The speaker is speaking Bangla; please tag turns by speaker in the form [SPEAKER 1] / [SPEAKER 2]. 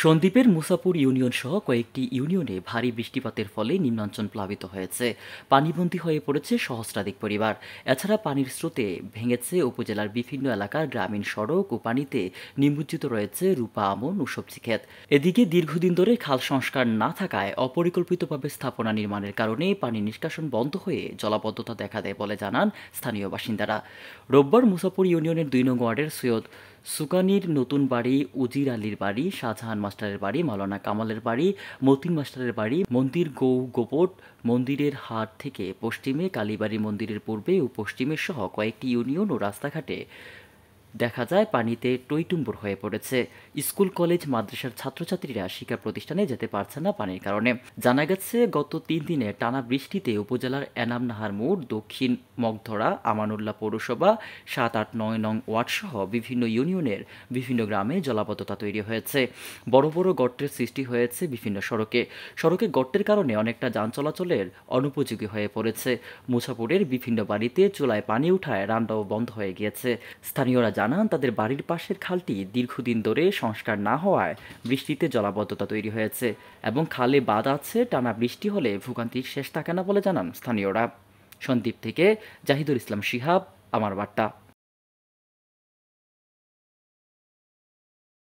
[SPEAKER 1] সন্দ্বীপের মুসাপুর ইউনিয়ন সহ কয়েকটি ইউনিয়নে ভারী বৃষ্টিপাতের ফলে নিম্নাঞ্চল প্লাবিত হয়েছে। পানিবন্দী হয়ে পড়েছে সহস্রাধিক পরিবার। এছাড়া পানির স্রোতে ভেঙেছে উপজেলার বিভিন্ন এলাকার গ্রামীণ সড়ক ও পানিতে নিমজ্জিত রয়েছে রূপা আমন ও সবজি ক্ষেত। এদিকে দীর্ঘদিন ধরে খাল সংস্কার না থাকায় অপরিকল্পিতভাবে স্থাপনা নির্মাণের কারণে পানি নিষ্কাশন বন্ধ হয়ে জলাবদ্ধতা দেখা দেয় বলে জানান স্থানীয় বাসিন্দারা। রোববার মুসাপুর ইউনিয়নের ২ নং ওয়ার্ডের সৈয়দ সুকানির নতুন বাড়ি, উজির আলীর বাড়ি, শাহজাহান মাস্টারের বাড়ি, মাওলানা কামালের বাড়ি, মতিন মাস্টারের বাড়ি, মন্দির গোপট মন্দিরের হাট থেকে পশ্চিমে, কালীবাড়ি মন্দিরের পূর্বে ও পশ্চিমে সহ কয়েকটি ইউনিয়ন ও রাস্তাঘাটে দেখা যায় পানিতে টইটুম্বুর হয়ে পড়েছে। স্কুল, কলেজ, মাদ্রাসার ছাত্রছাত্রীরা শিক্ষা প্রতিষ্ঠানে যেতে পারছে না পানির কারণে। জানা গেছে, গত ৩ দিনে টানা বৃষ্টিতে উপজেলার এনাম নাহার মোড়, দক্ষিণ মগধরা, আমানুল্লাহ পৌরসভা, ৭, ৮, ৯ নং ওয়ার্ডসহ বিভিন্ন ইউনিয়নের বিভিন্ন গ্রামে জলাবদ্ধতা তৈরি হয়েছে। বড় বড় গর্তের সৃষ্টি হয়েছে বিভিন্ন সড়কে। সড়কে গর্তের কারণে অনেকটা যান চলাচলের অনুপযোগী হয়ে পড়েছে। মুছাপুরের বিভিন্ন বাড়িতে চুলায় পানি উঠায় রান্নাও বন্ধ হয়ে গিয়েছে। স্থানীয়রা জানান, তাদের বাড়ির পাশের খালটি দীর্ঘদিন ধরে সংস্কার না হওয়ায় বৃষ্টিতে জলাবদ্ধতা তৈরি হয়েছে এবং খালে বাঁধ আছে। টানা বৃষ্টি হলে ভোগান্তির শেষ থাকে না বলে জানান স্থানীয়রা। সন্দ্বীপ থেকে জাহিদুল ইসলাম শিহাব, আমার বার্তা।